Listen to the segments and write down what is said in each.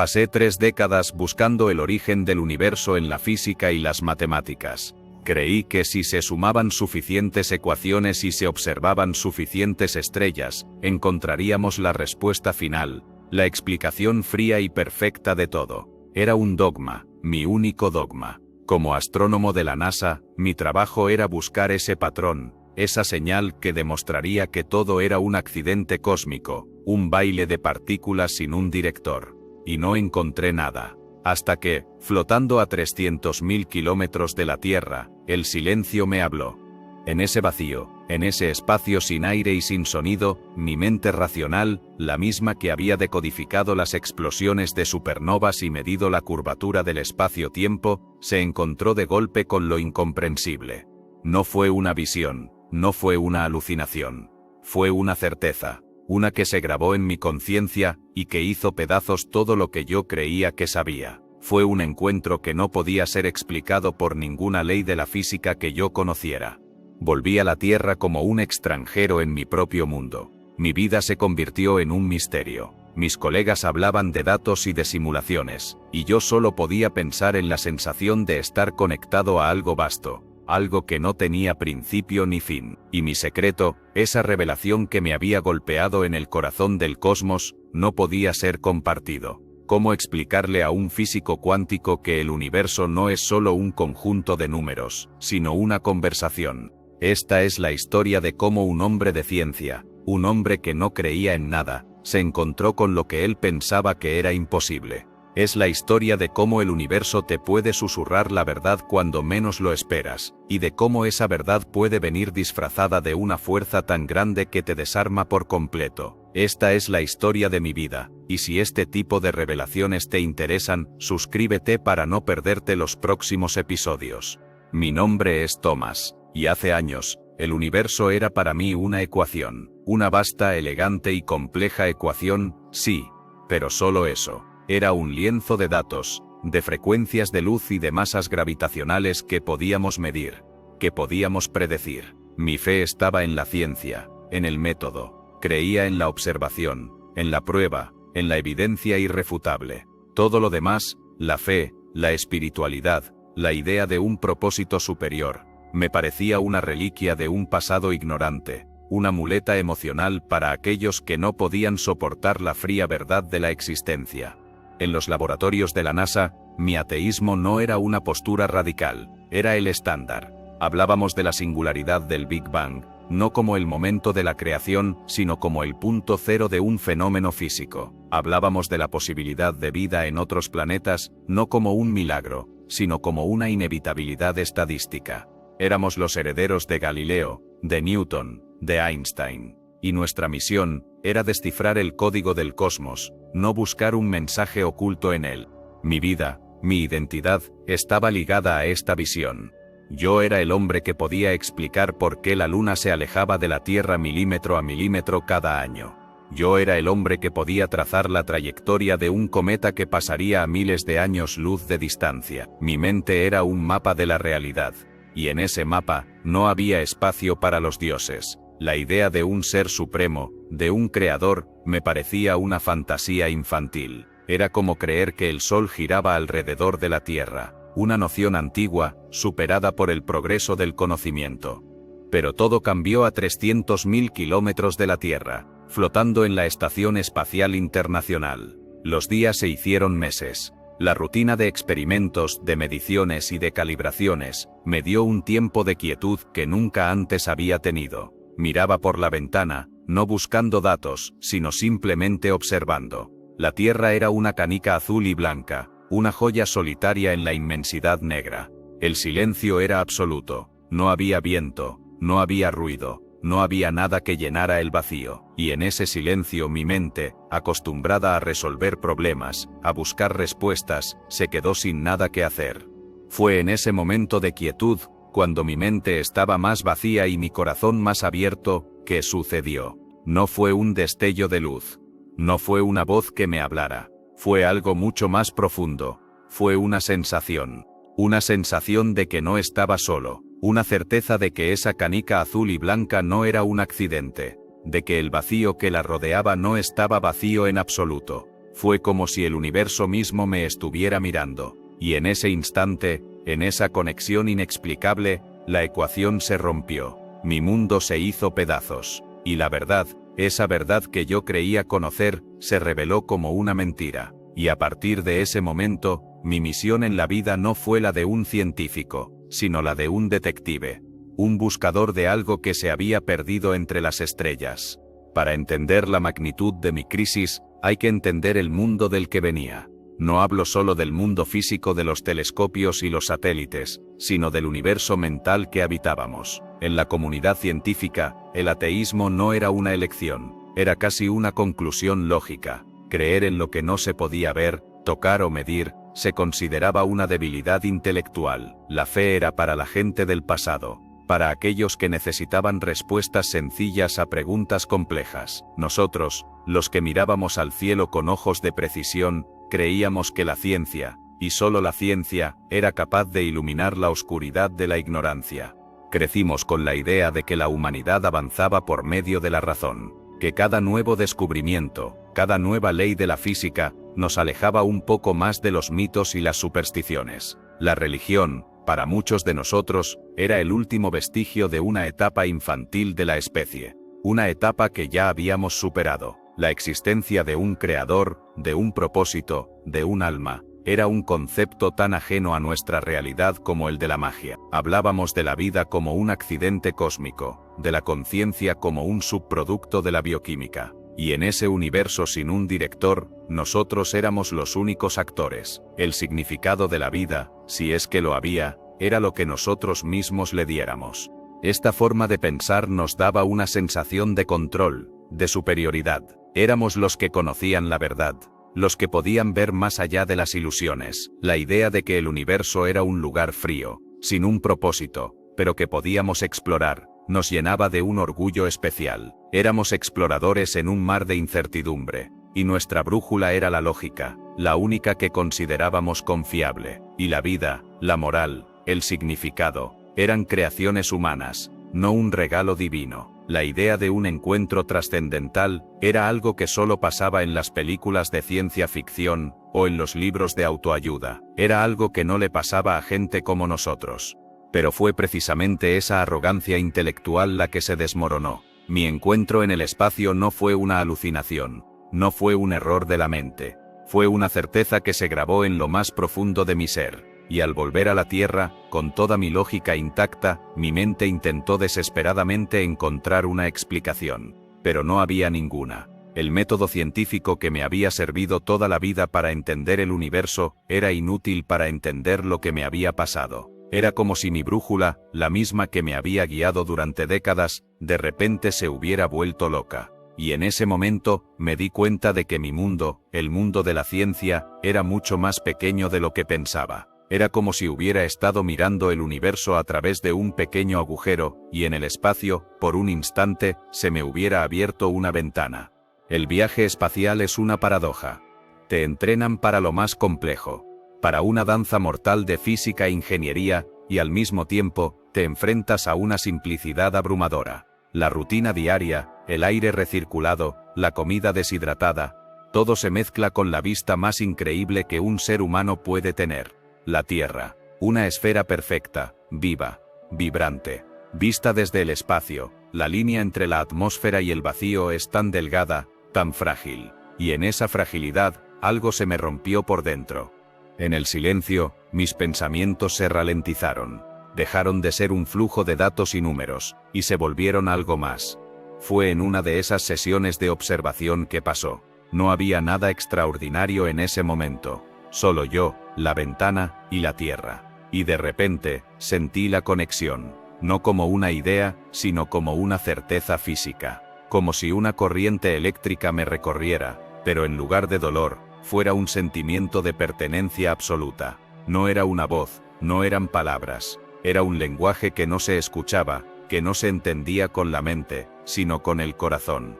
Pasé 3 décadas buscando el origen del universo en la física y las matemáticas. Creí que si se sumaban suficientes ecuaciones y se observaban suficientes estrellas, encontraríamos la respuesta final, la explicación fría y perfecta de todo. Era un dogma, mi único dogma. Como astrónomo de la NASA, mi trabajo era buscar ese patrón, esa señal que demostraría que todo era un accidente cósmico, un baile de partículas sin un director. Y no encontré nada. Hasta que, flotando a 300.000 kilómetros de la Tierra, el silencio me habló. En ese vacío, en ese espacio sin aire y sin sonido, mi mente racional, la misma que había decodificado las explosiones de supernovas y medido la curvatura del espacio-tiempo, se encontró de golpe con lo incomprensible. No fue una visión, no fue una alucinación. Fue una certeza, una que se grabó en mi conciencia y que hizo pedazos todo lo que yo creía que sabía. Fue un encuentro que no podía ser explicado por ninguna ley de la física que yo conociera. Volví a la Tierra como un extranjero en mi propio mundo. Mi vida se convirtió en un misterio. Mis colegas hablaban de datos y de simulaciones, y yo solo podía pensar en la sensación de estar conectado a algo vasto, algo que no tenía principio ni fin. Y mi secreto, esa revelación que me había golpeado en el corazón del cosmos, no podía ser compartido. ¿Cómo explicarle a un físico cuántico que el universo no es solo un conjunto de números, sino una conversación? Esta es la historia de cómo un hombre de ciencia, un hombre que no creía en nada, se encontró con lo que él pensaba que era imposible. Es la historia de cómo el universo te puede susurrar la verdad cuando menos lo esperas, y de cómo esa verdad puede venir disfrazada de una fuerza tan grande que te desarma por completo. Esta es la historia de mi vida, y si este tipo de revelaciones te interesan, suscríbete para no perderte los próximos episodios. Mi nombre es Thomas, y hace años, el universo era para mí una ecuación, una vasta, elegante y compleja ecuación, sí, pero solo eso. Era un lienzo de datos, de frecuencias de luz y de masas gravitacionales que podíamos medir, que podíamos predecir. Mi fe estaba en la ciencia, en el método, creía en la observación, en la prueba, en la evidencia irrefutable. Todo lo demás, la fe, la espiritualidad, la idea de un propósito superior, me parecía una reliquia de un pasado ignorante, una muleta emocional para aquellos que no podían soportar la fría verdad de la existencia. En los laboratorios de la NASA, mi ateísmo no era una postura radical, era el estándar. Hablábamos de la singularidad del Big Bang, no como el momento de la creación, sino como el punto cero de un fenómeno físico. Hablábamos de la posibilidad de vida en otros planetas, no como un milagro, sino como una inevitabilidad estadística. Éramos los herederos de Galileo, de Newton, de Einstein. Y nuestra misión era descifrar el código del cosmos, no buscar un mensaje oculto en él. Mi vida, mi identidad, estaba ligada a esta visión. Yo era el hombre que podía explicar por qué la Luna se alejaba de la Tierra milímetro a milímetro cada año. Yo era el hombre que podía trazar la trayectoria de un cometa que pasaría a miles de años luz de distancia. Mi mente era un mapa de la realidad, y en ese mapa no había espacio para los dioses. La idea de un ser supremo, de un creador, me parecía una fantasía infantil. Era como creer que el Sol giraba alrededor de la Tierra, una noción antigua, superada por el progreso del conocimiento. Pero todo cambió a 300.000 kilómetros de la Tierra, flotando en la Estación Espacial Internacional. Los días se hicieron meses. La rutina de experimentos, de mediciones y de calibraciones, me dio un tiempo de quietud que nunca antes había tenido. Miraba por la ventana, no buscando datos, sino simplemente observando. La Tierra era una canica azul y blanca, una joya solitaria en la inmensidad negra. El silencio era absoluto, no había viento, no había ruido, no había nada que llenara el vacío. Y en ese silencio mi mente, acostumbrada a resolver problemas, a buscar respuestas, se quedó sin nada que hacer. Fue en ese momento de quietud, cuando mi mente estaba más vacía y mi corazón más abierto, ¿qué sucedió? No fue un destello de luz. No fue una voz que me hablara. Fue algo mucho más profundo. Fue una sensación. Una sensación de que no estaba solo. Una certeza de que esa canica azul y blanca no era un accidente. De que el vacío que la rodeaba no estaba vacío en absoluto. Fue como si el universo mismo me estuviera mirando. Y en ese instante, en esa conexión inexplicable, la ecuación se rompió. Mi mundo se hizo pedazos. Y la verdad, esa verdad que yo creía conocer, se reveló como una mentira. Y a partir de ese momento, mi misión en la vida no fue la de un científico, sino la de un detective. Un buscador de algo que se había perdido entre las estrellas. Para entender la magnitud de mi crisis, hay que entender el mundo del que venía. No hablo solo del mundo físico de los telescopios y los satélites, sino del universo mental que habitábamos. En la comunidad científica, el ateísmo no era una elección, era casi una conclusión lógica. Creer en lo que no se podía ver, tocar o medir, se consideraba una debilidad intelectual. La fe era para la gente del pasado, para aquellos que necesitaban respuestas sencillas a preguntas complejas. Nosotros, los que mirábamos al cielo con ojos de precisión, creíamos que la ciencia, y solo la ciencia, era capaz de iluminar la oscuridad de la ignorancia. Crecimos con la idea de que la humanidad avanzaba por medio de la razón, que cada nuevo descubrimiento, cada nueva ley de la física, nos alejaba un poco más de los mitos y las supersticiones. La religión, para muchos de nosotros, era el último vestigio de una etapa infantil de la especie, una etapa que ya habíamos superado. La existencia de un creador, de un propósito, de un alma, era un concepto tan ajeno a nuestra realidad como el de la magia. Hablábamos de la vida como un accidente cósmico, de la conciencia como un subproducto de la bioquímica. Y en ese universo sin un director, nosotros éramos los únicos actores. El significado de la vida, si es que lo había, era lo que nosotros mismos le diéramos. Esta forma de pensar nos daba una sensación de control, de superioridad. Éramos los que conocían la verdad, los que podían ver más allá de las ilusiones. La idea de que el universo era un lugar frío, sin un propósito, pero que podíamos explorar, nos llenaba de un orgullo especial. Éramos exploradores en un mar de incertidumbre, y nuestra brújula era la lógica, la única que considerábamos confiable. Y la vida, la moral, el significado, eran creaciones humanas, no un regalo divino. La idea de un encuentro trascendental era algo que solo pasaba en las películas de ciencia ficción o en los libros de autoayuda. Era algo que no le pasaba a gente como nosotros. Pero fue precisamente esa arrogancia intelectual la que se desmoronó. Mi encuentro en el espacio no fue una alucinación, no fue un error de la mente, fue una certeza que se grabó en lo más profundo de mi ser. Y al volver a la Tierra, con toda mi lógica intacta, mi mente intentó desesperadamente encontrar una explicación. Pero no había ninguna. El método científico que me había servido toda la vida para entender el universo, era inútil para entender lo que me había pasado. Era como si mi brújula, la misma que me había guiado durante décadas, de repente se hubiera vuelto loca. Y en ese momento, me di cuenta de que mi mundo, el mundo de la ciencia, era mucho más pequeño de lo que pensaba. Era como si hubiera estado mirando el universo a través de un pequeño agujero, y en el espacio, por un instante, se me hubiera abierto una ventana. El viaje espacial es una paradoja. Te entrenan para lo más complejo, para una danza mortal de física e ingeniería, y al mismo tiempo, te enfrentas a una simplicidad abrumadora. La rutina diaria, el aire recirculado, la comida deshidratada, todo se mezcla con la vista más increíble que un ser humano puede tener. La Tierra, una esfera perfecta, viva, vibrante. Vista desde el espacio, la línea entre la atmósfera y el vacío es tan delgada, tan frágil. Y en esa fragilidad, algo se me rompió por dentro. En el silencio, mis pensamientos se ralentizaron. Dejaron de ser un flujo de datos y números, y se volvieron algo más. Fue en una de esas sesiones de observación que pasó. No había nada extraordinario en ese momento. Solo yo, la ventana, y la Tierra. Y de repente, sentí la conexión. No como una idea, sino como una certeza física. Como si una corriente eléctrica me recorriera, pero en lugar de dolor, fuera un sentimiento de pertenencia absoluta. No era una voz, no eran palabras. Era un lenguaje que no se escuchaba, que no se entendía con la mente, sino con el corazón.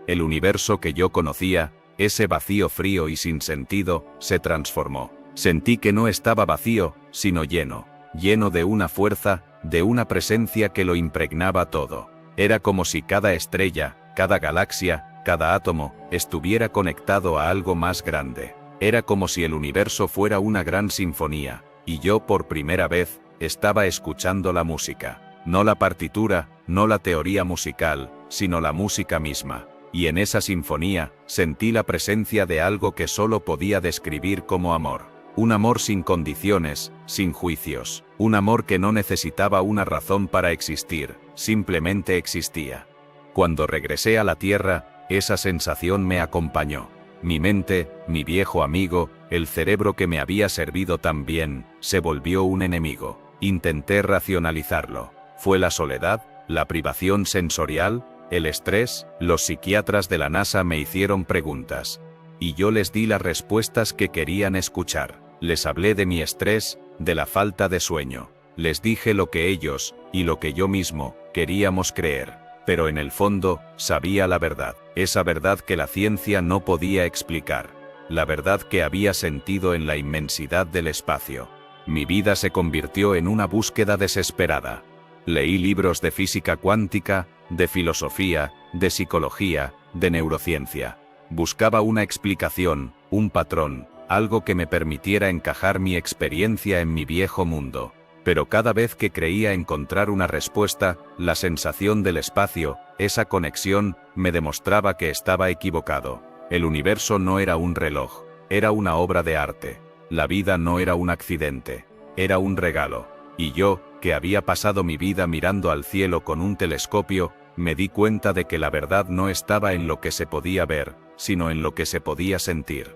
El universo que yo conocía, ese vacío frío y sin sentido, se transformó. Sentí que no estaba vacío, sino lleno de una fuerza, de una presencia que lo impregnaba todo. Era como si cada estrella, cada galaxia, cada átomo, estuviera conectado a algo más grande. Era como si el universo fuera una gran sinfonía, y yo por primera vez estaba escuchando la música. No la partitura, no la teoría musical, sino la música misma. Y en esa sinfonía, sentí la presencia de algo que solo podía describir como amor. Un amor sin condiciones, sin juicios. Un amor que no necesitaba una razón para existir, simplemente existía. Cuando regresé a la Tierra, esa sensación me acompañó. Mi mente, mi viejo amigo, el cerebro que me había servido tan bien, se volvió un enemigo. Intenté racionalizarlo. ¿Fue la soledad? ¿La privación sensorial? ¿El estrés? Los psiquiatras de la NASA me hicieron preguntas. Y yo les di las respuestas que querían escuchar. Les hablé de mi estrés, de la falta de sueño. Les dije lo que ellos, y lo que yo mismo, queríamos creer. Pero en el fondo, sabía la verdad. Esa verdad que la ciencia no podía explicar. La verdad que había sentido en la inmensidad del espacio. Mi vida se convirtió en una búsqueda desesperada. Leí libros de física cuántica, de filosofía, de psicología, de neurociencia. Buscaba una explicación, un patrón, algo que me permitiera encajar mi experiencia en mi viejo mundo. Pero cada vez que creía encontrar una respuesta, la sensación del espacio, esa conexión, me demostraba que estaba equivocado. El universo no era un reloj, era una obra de arte. La vida no era un accidente, era un regalo. Y yo, que había pasado mi vida mirando al cielo con un telescopio, me di cuenta de que la verdad no estaba en lo que se podía ver, sino en lo que se podía sentir.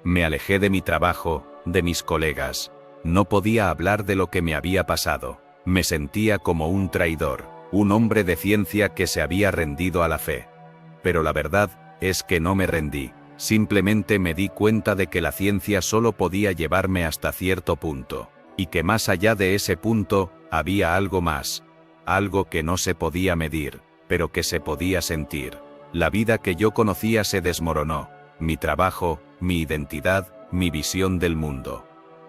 Me alejé de mi trabajo, de mis colegas. No podía hablar de lo que me había pasado. Me sentía como un traidor, un hombre de ciencia que se había rendido a la fe. Pero la verdad es que no me rendí. Simplemente me di cuenta de que la ciencia solo podía llevarme hasta cierto punto. Y que más allá de ese punto, había algo más. Algo que no se podía medir, pero que se podía sentir. La vida que yo conocía se desmoronó. Mi trabajo, mi identidad, mi visión del mundo.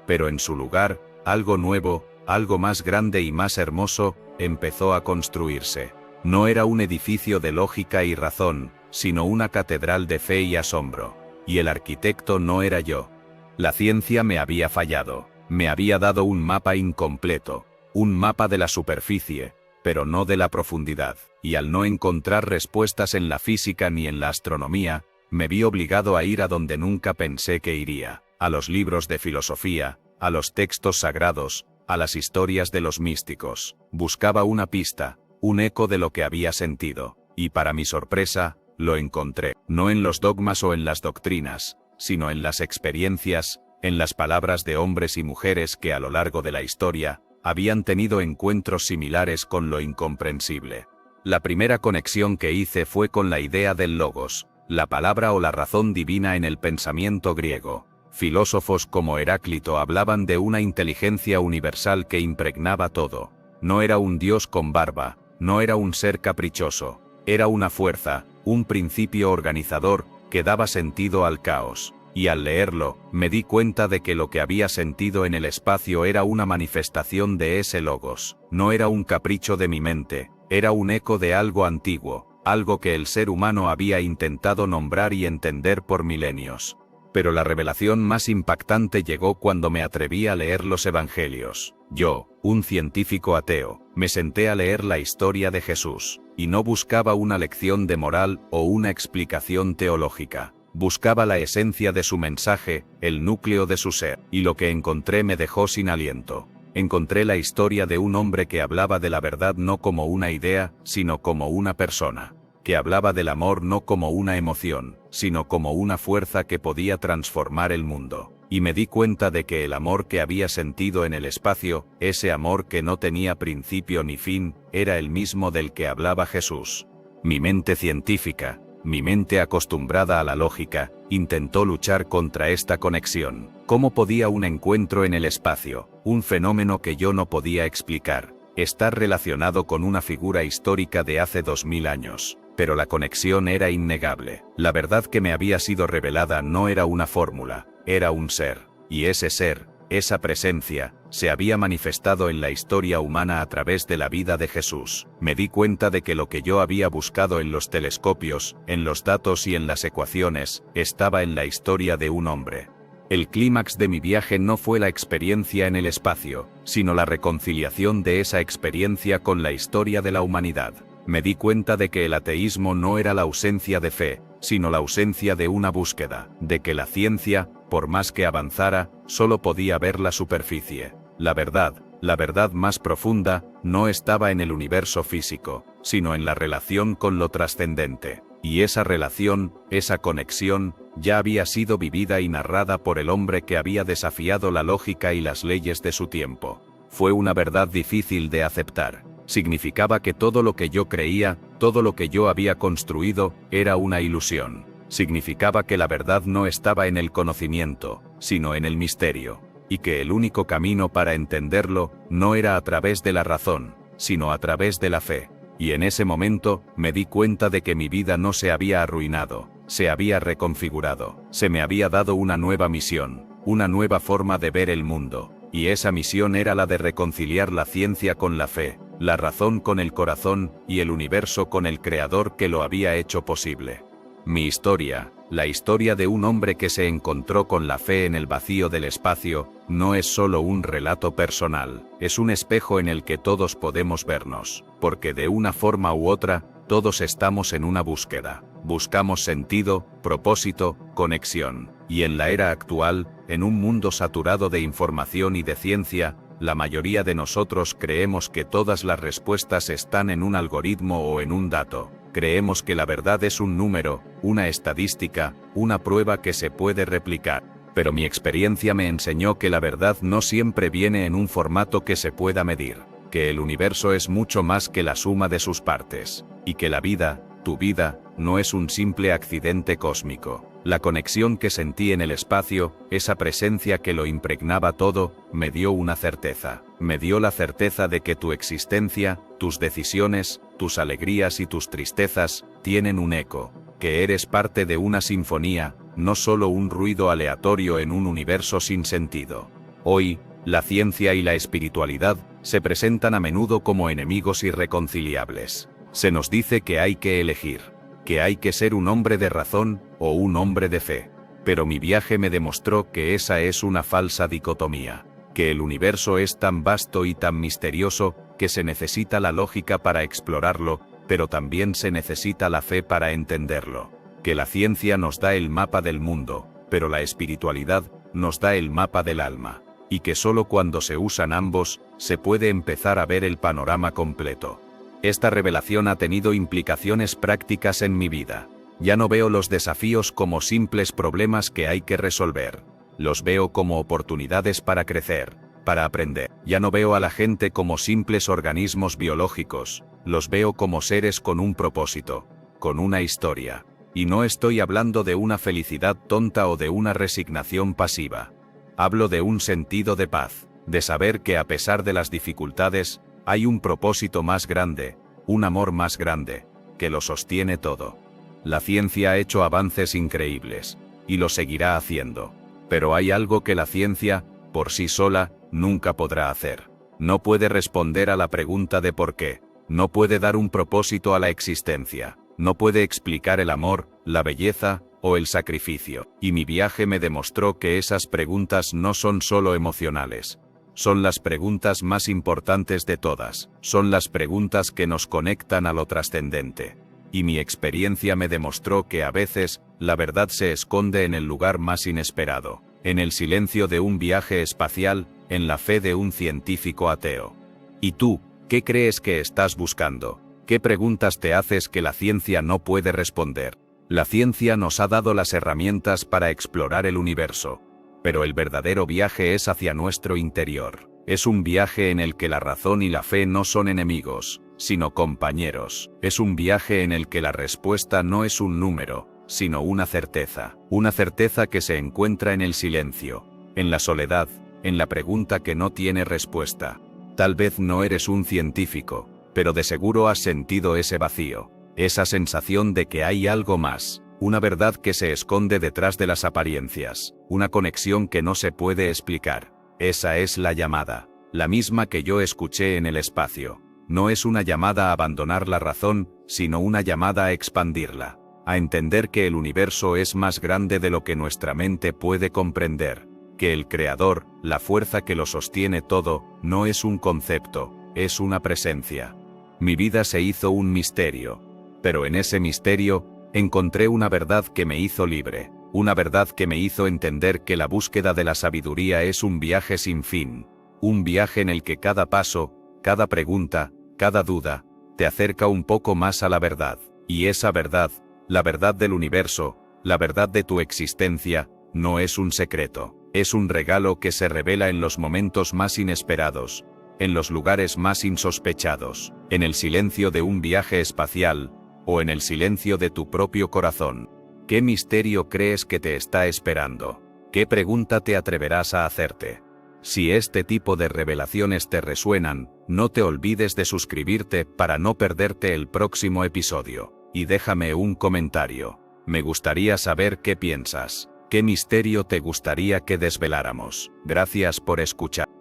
Pero en su lugar, algo nuevo, algo más grande y más hermoso, empezó a construirse. No era un edificio de lógica y razón, sino una catedral de fe y asombro. Y el arquitecto no era yo. La ciencia me había fallado. Me había dado un mapa incompleto, un mapa de la superficie, pero no de la profundidad. Y al no encontrar respuestas en la física ni en la astronomía, me vi obligado a ir a donde nunca pensé que iría. A los libros de filosofía, a los textos sagrados, a las historias de los místicos. Buscaba una pista, un eco de lo que había sentido, y para mi sorpresa, lo encontré. No en los dogmas o en las doctrinas, sino en las experiencias, en las palabras de hombres y mujeres que a lo largo de la historia, habían tenido encuentros similares con lo incomprensible. La primera conexión que hice fue con la idea del logos, la palabra o la razón divina en el pensamiento griego. Filósofos como Heráclito hablaban de una inteligencia universal que impregnaba todo. No era un dios con barba, no era un ser caprichoso, era una fuerza, un principio organizador, que daba sentido al caos. Y al leerlo, me di cuenta de que lo que había sentido en el espacio era una manifestación de ese logos. No era un capricho de mi mente, era un eco de algo antiguo, algo que el ser humano había intentado nombrar y entender por milenios. Pero la revelación más impactante llegó cuando me atreví a leer los evangelios. Yo, un científico ateo, me senté a leer la historia de Jesús, y no buscaba una lección de moral o una explicación teológica. Buscaba la esencia de su mensaje, el núcleo de su ser, y lo que encontré me dejó sin aliento. Encontré la historia de un hombre que hablaba de la verdad no como una idea, sino como una persona. Que hablaba del amor no como una emoción, sino como una fuerza que podía transformar el mundo. Y me di cuenta de que el amor que había sentido en el espacio, ese amor que no tenía principio ni fin, era el mismo del que hablaba Jesús. Mi mente científica, mi mente acostumbrada a la lógica, intentó luchar contra esta conexión. ¿Cómo podía un encuentro en el espacio, un fenómeno que yo no podía explicar, estar relacionado con una figura histórica de hace 2000 años? Pero la conexión era innegable. La verdad que me había sido revelada no era una fórmula, era un ser. Y ese ser, Esa presencia se había manifestado en la historia humana a través de la vida de Jesús. Me di cuenta de que lo que yo había buscado en los telescopios, en los datos y en las ecuaciones, estaba en la historia de un hombre. El clímax de mi viaje no fue la experiencia en el espacio, sino la reconciliación de esa experiencia con la historia de la humanidad. Me di cuenta de que el ateísmo no era la ausencia de fe, sino la ausencia de una búsqueda, de que la ciencia, por más que avanzara, solo podía ver la superficie. La verdad más profunda, no estaba en el universo físico, sino en la relación con lo trascendente. Y esa relación, esa conexión, ya había sido vivida y narrada por el hombre que había desafiado la lógica y las leyes de su tiempo. Fue una verdad difícil de aceptar. Significaba que todo lo que yo creía, todo lo que yo había construido, era una ilusión. Significaba que la verdad no estaba en el conocimiento, sino en el misterio, y que el único camino para entenderlo no era a través de la razón, sino a través de la fe. Y en ese momento, me di cuenta de que mi vida no se había arruinado, se había reconfigurado, se me había dado una nueva misión, una nueva forma de ver el mundo, y esa misión era la de reconciliar la ciencia con la fe, la razón con el corazón, y el universo con el Creador que lo había hecho posible. Mi historia, la historia de un hombre que se encontró con la fe en el vacío del espacio, no es solo un relato personal, es un espejo en el que todos podemos vernos, porque de una forma u otra, todos estamos en una búsqueda. Buscamos sentido, propósito, conexión. Y en la era actual, en un mundo saturado de información y de ciencia, la mayoría de nosotros creemos que todas las respuestas están en un algoritmo o en un dato. Creemos que la verdad es un número, una estadística, una prueba que se puede replicar. Pero mi experiencia me enseñó que la verdad no siempre viene en un formato que se pueda medir, que el universo es mucho más que la suma de sus partes, y que la vida, tu vida, no es un simple accidente cósmico. La conexión que sentí en el espacio, esa presencia que lo impregnaba todo, me dio una certeza. Me dio la certeza de que tu existencia, tus decisiones, tus alegrías y tus tristezas, tienen un eco, que eres parte de una sinfonía, no solo un ruido aleatorio en un universo sin sentido. Hoy, la ciencia y la espiritualidad se presentan a menudo como enemigos irreconciliables. Se nos dice que hay que elegir, que hay que ser un hombre de razón o un hombre de fe. Pero mi viaje me demostró que esa es una falsa dicotomía, que el universo es tan vasto y tan misterioso que se necesita la lógica para explorarlo, pero también se necesita la fe para entenderlo, que la ciencia nos da el mapa del mundo, pero la espiritualidad nos da el mapa del alma, y que solo cuando se usan ambos, se puede empezar a ver el panorama completo. Esta revelación ha tenido implicaciones prácticas en mi vida. Ya no veo los desafíos como simples problemas que hay que resolver. Los veo como oportunidades para crecer, para aprender. Ya no veo a la gente como simples organismos biológicos, los veo como seres con un propósito, con una historia. Y no estoy hablando de una felicidad tonta o de una resignación pasiva. Hablo de un sentido de paz, de saber que a pesar de las dificultades, hay un propósito más grande, un amor más grande, que lo sostiene todo. La ciencia ha hecho avances increíbles, y lo seguirá haciendo. Pero hay algo que la ciencia, por sí sola, nunca podrá hacer. No puede responder a la pregunta de por qué, no puede dar un propósito a la existencia, no puede explicar el amor, la belleza, o el sacrificio. Y mi viaje me demostró que esas preguntas no son solo emocionales. Son las preguntas más importantes de todas, son las preguntas que nos conectan a lo trascendente. Y mi experiencia me demostró que a veces, la verdad se esconde en el lugar más inesperado, en el silencio de un viaje espacial, en la fe de un científico ateo. ¿Y tú, qué crees que estás buscando? ¿Qué preguntas te haces que la ciencia no puede responder? La ciencia nos ha dado las herramientas para explorar el universo. Pero el verdadero viaje es hacia nuestro interior. Es un viaje en el que la razón y la fe no son enemigos, sino compañeros. Es un viaje en el que la respuesta no es un número, sino una certeza que se encuentra en el silencio, en la soledad, en la pregunta que no tiene respuesta. Tal vez no eres un científico, pero de seguro has sentido ese vacío, esa sensación de que hay algo más. Una verdad que se esconde detrás de las apariencias, una conexión que no se puede explicar. Esa es la llamada, la misma que yo escuché en el espacio. No es una llamada a abandonar la razón, sino una llamada a expandirla, a entender que el universo es más grande de lo que nuestra mente puede comprender, que el Creador, la fuerza que lo sostiene todo, no es un concepto, es una presencia. Mi vida se hizo un misterio, pero en ese misterio, encontré una verdad que me hizo libre, una verdad que me hizo entender que la búsqueda de la sabiduría es un viaje sin fin, un viaje en el que cada paso, cada pregunta, cada duda, te acerca un poco más a la verdad, y esa verdad, la verdad del universo, la verdad de tu existencia, no es un secreto, es un regalo que se revela en los momentos más inesperados, en los lugares más insospechados, en el silencio de un viaje espacial, o en el silencio de tu propio corazón. ¿Qué misterio crees que te está esperando? ¿Qué pregunta te atreverás a hacerte? Si este tipo de revelaciones te resuenan, no te olvides de suscribirte para no perderte el próximo episodio, y déjame un comentario. Me gustaría saber qué piensas. ¿Qué misterio te gustaría que desveláramos? Gracias por escuchar.